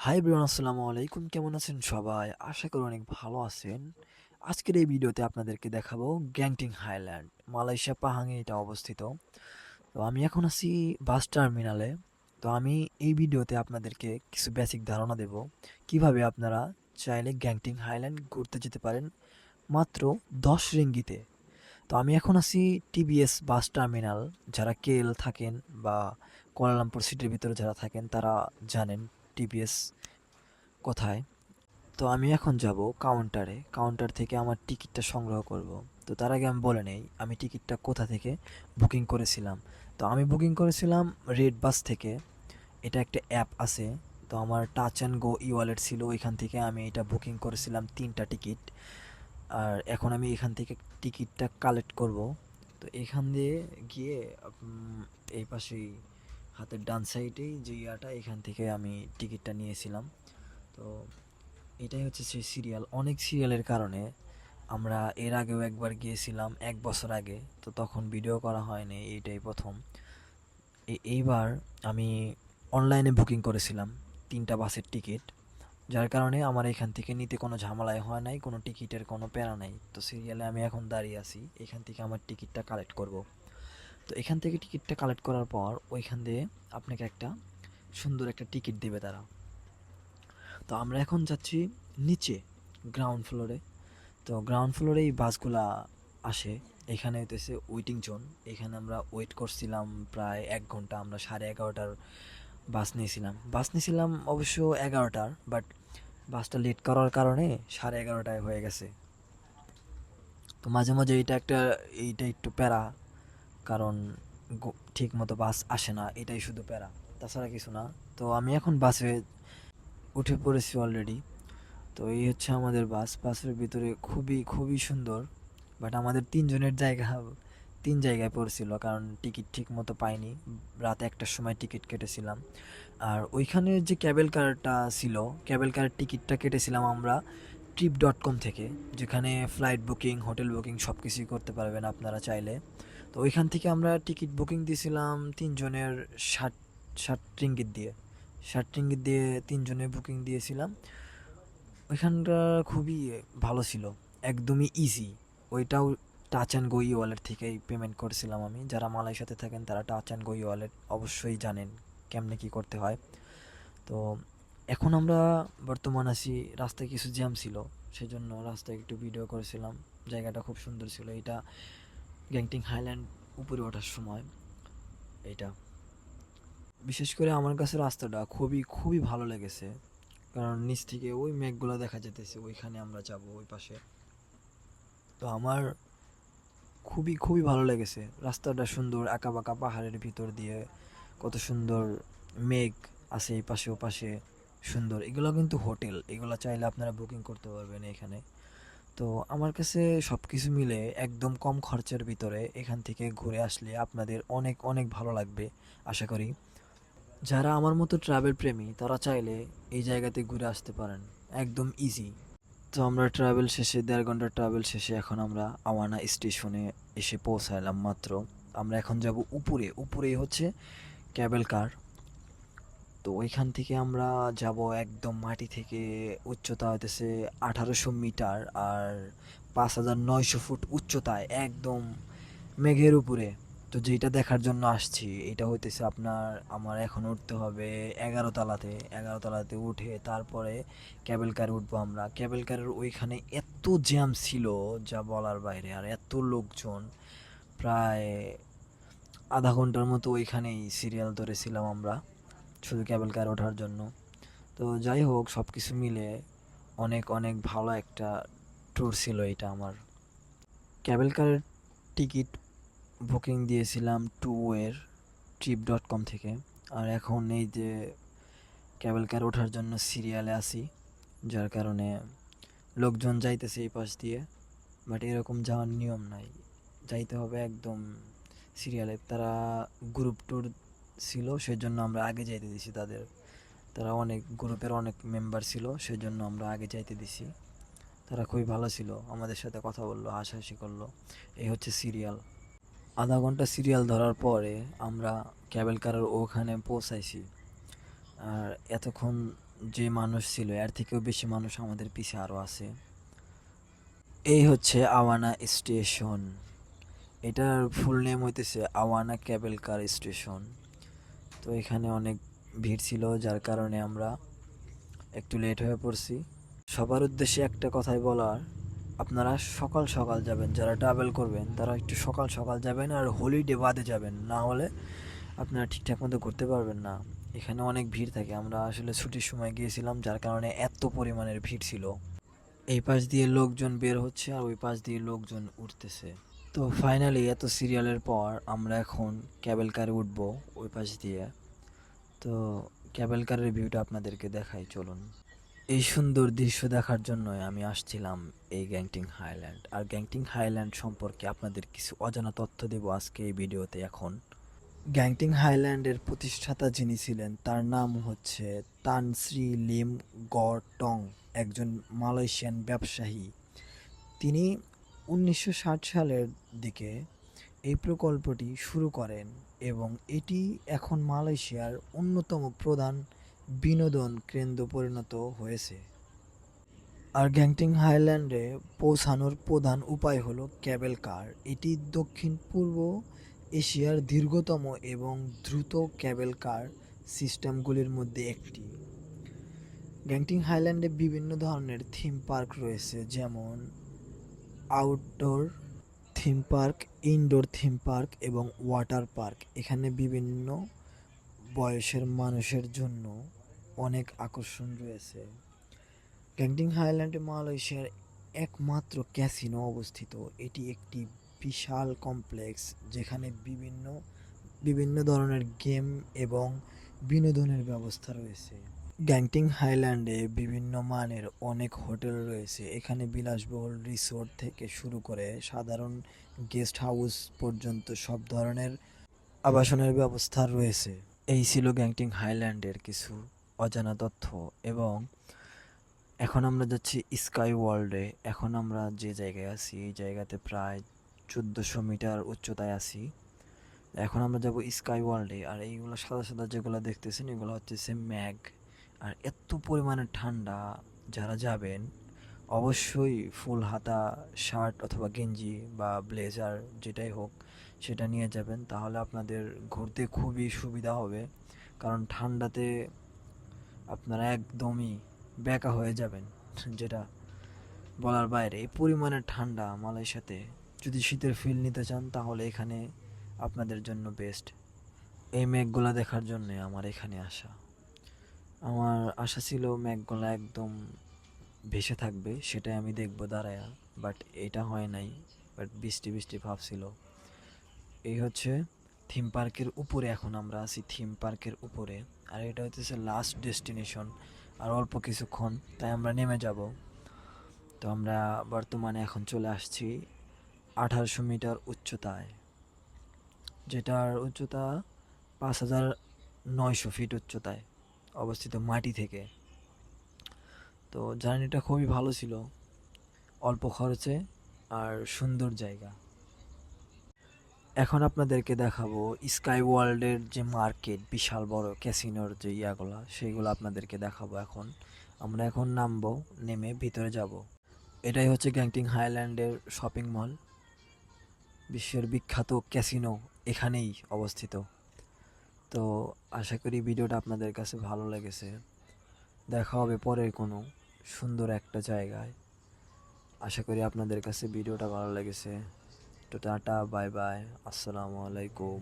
High Brian, আসসালামু আলাইকুম। কেমন আছেন সবাই? আশা করি অনেক ভালো আছেন। আজকের এই ভিডিওতে আপনাদেরকে দেখাবো গ্যাংটিং হাইল্যান্ড, মালয়েশিয়া পাহাঙে এটা অবস্থিত। তো আমি এখন আছি বাস টার্মিনালে। তো আমি এই ভিডিওতে আপনাদেরকে কিছু বেসিক ধারণা দেব কিভাবে আপনারা চাইলে গ্যাংটিং হাইল্যান্ড ঘুরতে যেতে পারেন মাত্র 10 রিঙ্গিতে। তো আমি এখন আছি টিবিএস বাস টার্মিনাল। যারা কেএল থাকেন বা কুয়ালালামপুর সিটির ভিতরে যারা থাকেন তারা জানেন টিবিএস কোথায়। তো আমি এখন যাব কাউন্টারে। কাউন্টার থেকে আমার টিকিটটা সংগ্রহ করব। তো তার আগে আমি বলে নেই আমি টিকিটটা কোথা থেকে বুকিং করেছিলাম। তো আমি বুকিং করেছিলাম রেড বাস থেকে। এটা একটা অ্যাপ আছে। তো আমার touch and go E wallet ছিল, ওইখান থেকে আমি এটা বুকিং করেছিলাম 3টা টিকিট। আর এখন আমি এখান থেকে টিকিটটা কালেক্ট করব। তো এখান দিয়ে গিয়ে এই পাশেই হাতের ডান সাইডেই যে ইয়াটা, এখান থেকে আমি টিকিটটা নিয়েছিলাম। তো এটাই হচ্ছে সেই সিরিয়াল। অনেক সিরিয়ালের কারণে আমরা এর আগেও একবার গিয়েছিলাম 1 বছর আগে, তো তখন ভিডিও করা হয়নি, এইটাই প্রথম। এইবার আমি অনলাইনে বুকিং করেছিলাম 3টা বাসের টিকিট, যার কারণে আমার এখান থেকে নিতে কোনো ঝামেলাই হয় নাই, কোনো টিকিটের কোনো প্যারা নাই। তো সিরিয়ালে আমি এখন দাঁড়িয়ে আছি, এখান থেকে আমার টিকিটটা কালেক্ট করব। তো এখান থেকে টিকিটটা কালেক্ট করার পর ওইখান দিয়ে আপনাকে একটা সুন্দর একটা টিকিট দেবে তারা। তো আমরা এখন যাচ্ছি নিচে, গ্রাউন্ড ফ্লোরে। তো গ্রাউন্ড ফ্লোরে এই বাসগুলা আসে। এখানে হইতেছে ওয়েটিং জোন। এখানে আমরা ওয়েট করছিলাম প্রায় 1 ঘন্টা। আমরা 11:30টার বাস নিয়েছিলাম অবশ্য 11টার, বাট বাসটা লেট করার কারণে 11:30টায় হয়ে গেছে। তো মাঝে মাঝে এইটা একটু প্যারা, কারণ ঠিক মতো বাস আসে না, এটাই শুধু প্যারা, তাছাড়া কিছু না। তো আমি এখন বাসে উঠে পড়েছি অলরেডি। তো এই হচ্ছে আমাদের বাস। বাসের ভিতরে খুবই খুবই সুন্দর, বাট আমাদের 3 জনের জায়গা 3 জায়গায় পড়ছিল, কারণ টিকিট ঠিক মতো পাইনি। রাত 1টার সময় টিকিট কেটেছিলাম। আর ওইখানে যে ক্যাবেল কারটা ছিল, ক্যাবেল কারের টিকিটটা কেটেছিলাম আমরা trip.com থেকে, যেখানে ফ্লাইট বুকিং, হোটেল বুকিং সব কিছুই করতে পারবেন আপনারা চাইলে। তো ওইখান থেকে আমরা টিকিট বুকিং দিয়েছিলাম 3 জনের 60 রিঙ্গিত দিয়ে। 60 রিঙ্গিত দিয়ে 3 জনের বুকিং দিয়েছিলাম। ওইখানটা খুবই ভালো ছিল, একদমই ইজি। ওইটাও touch and go E wallet থেকেই পেমেন্ট করেছিলাম আমি। যারা মালয়েশিয়াতে থাকেন তারা touch and go E wallet অবশ্যই জানেন কেমনে কি করতে হয়। তো এখন আমরা বর্তমান আছি, রাস্তায় কিছু জ্যাম ছিল, সেজন্য রাস্তায় একটু ভিডিও করেছিলাম। জায়গাটা খুব সুন্দর ছিল। এটা গ্যাংটিং হাইল্যান্ড উপরে ওঠার সময়। এইটা বিশেষ করে আমার কাছে রাস্তাটা খুবই খুবই ভালো লেগেছে, কারণ নিচ থেকে ওই মেঘগুলো দেখা যেতেছে, ওইখানে আমরা যাব ওই পাশে। তো আমার খুবই খুবই ভালো লেগেছে। রাস্তাটা সুন্দর, আঁকাবাঁকা পাহাড়ের ভিতর দিয়ে কত সুন্দর মেঘ আছে এই পাশে ও পাশে। সুন্দর, এগুলো কিন্তু হোটেল, এগুলো চাইলে আপনারা বুকিং করতে পারবেন এখানে। তো আমার কাছে সব কিছু মিলে একদম কম খরচের ভিতরে এখান থেকে ঘুরে আসলে আপনাদের অনেক অনেক ভালো লাগবে আশা করি। যারা আমার মতো ট্রাভেল প্রেমী তারা চাইলে এই জায়গাতে ঘুরে আসতে পারেন, একদম ইজি। তো আমরা ট্রাভেল শেষে 1.5 ঘন্টার ট্রাভেল শেষে এখন আমরা আওয়ানা স্টেশনে এসে পৌঁছালাম মাত্র। আমরা এখন যাব উপরে। উপরেই হচ্ছে ক্যাবেল কার। তো ওইখান থেকে আমরা যাব একদম মাটি থেকে। উচ্চতা হইতেছে 1800 মিটার, আর 5900 ফুট উচ্চতায় একদম মেঘের উপরে। তো যেটা দেখার জন্য আসছি এটা হইতেছে আপনার, আমার এখন উঠতে হবে 11 তলাতে। 11 তলাতে উঠে তারপরে ক্যাবেল কারে উঠবো আমরা। ক্যাবেল কারের ওইখানে এত জ্যাম ছিল যা বলার বাইরে, আর এত লোকজন, প্রায় আধা ঘন্টার মতো ওইখানেই সিরিয়াল ধরেছিলাম আমরা শুধু ক্যাবেল কার ওঠার জন্য। তো যাই হোক, সব কিছু মিলে অনেক অনেক ভালো একটা ট্যুর ছিল এটা আমার। ক্যাবেল কারের টিকিট বুকিং দিয়েছিলাম এর trip.com থেকে। আর এখন এই যে ক্যাবেল কার ওঠার জন্য সিরিয়ালে আছি, যার কারণে লোকজন যাইতেছে এই পাশ দিয়ে, বাট এরকম যাওয়ার নিয়ম নাই, যাইতে হবে একদম সিরিয়ালে। তারা গ্রুপ ট্যুর ছিল, সেজন্য আমরা আগে যাইতে দিছি তাদের। তারা অনেক গ্রুপের অনেক মেম্বার ছিল, সেজন্য আমরা আগে যাইতে দিছি। তারা খুবই ভালো ছিল, আমাদের সাথে কথা বললো, হাসাহাসি করলো। এই হচ্ছে সিরিয়াল। আধা ঘন্টা সিরিয়াল ধরার পরে আমরা ক্যাবেল কারের ওখানে পৌঁছাইছি। আর এতক্ষণ যে মানুষ ছিল এর থেকেও বেশি মানুষ আমাদের পিছে আরও আছে। এই হচ্ছে আওয়ানা স্টেশন। এটার ফুল নেম হইতেছে আওয়ানা ক্যাবেল কার স্টেশন। তো এখানে অনেক ভিড় ছিল, যার কারণে আমরা একটু লেট হয়ে পড়ছি। সবার উদ্দেশ্যে একটা কথাই বলার, আপনারা সকাল সকাল যাবেন, যারা ট্রাভেল করবেন তারা একটু সকাল সকাল যাবেন, আর হলিডে বাদে যাবেন, না হলে আপনারা ঠিকঠাক মতো ঘুরতে পারবেন না। এখানে অনেক ভিড় থাকে, আমরা আসলে ছুটির সময় গিয়েছিলাম যার কারণে এত পরিমাণের ভিড় ছিল। এই পাশ দিয়ে লোকজন বের হচ্ছে আর ওই পাশ দিয়ে লোকজন উঠতেছে। তো ফাইনালি এত সিরিয়ালের পর আমরা এখন ক্যাবেল কারে উঠবো ওই পাশ দিয়ে। তো ক্যাবেল কারের ভিউটা আপনাদেরকে দেখাই, চলুন। এই সুন্দর দৃশ্য দেখার জন্যই আমি আসছিলাম এই গ্যাংটিং হাইল্যান্ড। আর গ্যাংটিং হাইল্যান্ড সম্পর্কে আপনাদের কিছু অজানা তথ্য দেব আজকে এই ভিডিওতে। এখন গ্যাংটিং হাইল্যান্ডের প্রতিষ্ঠাতা যিনি ছিলেন তার নাম হচ্ছে তান শ্রী লিম গটং, একজন মালয়েশিয়ান ব্যবসায়ী। তিনি 1960 সালের দিকে এই প্রকল্পটি শুরু করেন এবং এটি এখন মালয়েশিয়ার অন্যতম প্রধান বিনোদন কেন্দ্র পরিণত হয়েছে। আর গ্যাংটিং হাইল্যান্ডে পৌঁছানোর প্রধান উপায় হলো ক্যাবেল কার। এটি দক্ষিণ পূর্ব এশিয়ার দীর্ঘতম এবং দ্রুত ক্যাবেল কার সিস্টেমগুলির মধ্যে একটি। গ্যাংটিং হাইল্যান্ডে বিভিন্ন ধরনের থিম পার্ক রয়েছে, যেমন outdoor theme park, indoor theme park এবং ওয়াটার পার্ক। এখানে বিভিন্ন বয়সের মানুষের জন্য অনেক আকর্ষণ রয়েছে। গ্যাংটিং হাইল্যান্ডে মালয়েশিয়ার একমাত্র ক্যাসিনো অবস্থিত। এটি একটি বিশাল কমপ্লেক্স যেখানে বিভিন্ন বিভিন্ন ধরনের গেম এবং বিনোদনের ব্যবস্থা রয়েছে। গ্যাংটিং হাইল্যান্ডে বিভিন্ন মানের অনেক হোটেল রয়েছে। এখানে বিলাসবহুল রিসোর্ট থেকে শুরু করে সাধারণ গেস্ট হাউস পর্যন্ত সব ধরনের আবাসনের ব্যবস্থা রয়েছে। এই ছিল গ্যাংটিং হাইল্যান্ডের কিছু অজানা তথ্য। এবং এখন আমরা যাচ্ছি স্কাই ওয়ার্ল্ডে। এখন আমরা যে জায়গায় আছি এই জায়গাতে প্রায় 1400 মিটার উচ্চতায় আছি। এখন আমরা যাব স্কাই ওয়ার্ল্ডে। আর এইগুলো সাদা সাদা যেগুলো দেখতেছেন এগুলো হচ্ছে ম্যাগ। আর এত পরিমাণে ঠান্ডা, যারা যাবেন অবশ্যই ফুল হাতা শার্ট অথবা গেঞ্জি বা ব্লেজার যেটাই হোক সেটা নিয়ে যাবেন, তাহলে আপনাদের ঘুরতে খুবই সুবিধা হবে। কারণ ঠান্ডাতে আপনারা একদমই ব্যাকা হয়ে যাবেন, যেটা বলার বাইরে। এই পরিমাণে ঠান্ডা মালয়েশিয়াতে, যদি শীতের ফিল নিতে চান তাহলে এখানে আপনাদের জন্য বেস্ট। এই মেঘগুলা দেখার জন্য আমার এখানে আসা। আমার আশা ছিল মেঘগুলা একদম ভেসে থাকবে, সেটাই আমি দেখবো দাঁড়ায়া, বাট এটা হয় নাই। বাট বৃষ্টি বৃষ্টি ভাব ছিল। এই হচ্ছে থিম পার্কের উপরে, এখন আমরা আছি থিম পার্কের উপরে। আর এটা হচ্ছে লাস্ট ডেস্টিনেশন, আর অল্প কিছুক্ষণ, তাই আমরা নেমে যাব। তো আমরা বর্তমানে এখন চলে আসছি 1800 মিটার উচ্চতায়, যেটার উচ্চতা 5900 ফিট উচ্চতায় অবস্থিত মাটি থেকে। তো জার্নিটা খুবই ভালো ছিল, অল্প খরচে আর সুন্দর জায়গা। এখন আপনাদেরকে দেখাবো স্কাই ওয়ার্ল্ডের যে মার্কেট, বিশাল বড় ক্যাসিনোর যে ইয়াগুলা, সেইগুলো আপনাদেরকে দেখাবো। এখন আমরা এখন নামবো, নেমে ভিতরে যাব। এটাই হচ্ছে গ্যাংটিং হাইল্যান্ডের শপিং মল। বিশ্বের বিখ্যাত ক্যাসিনো এখানেই অবস্থিত। তো আশা করি ভিডিওটা আপনাদের কাছে ভালো লেগেছে। দেখা হবে পরের কোনো সুন্দর একটা জায়গায়। আশা করি আপনাদের কাছে ভিডিওটা ভালো লেগেছে। তো টাটা, বাই বাই, আসসালামু আলাইকুম।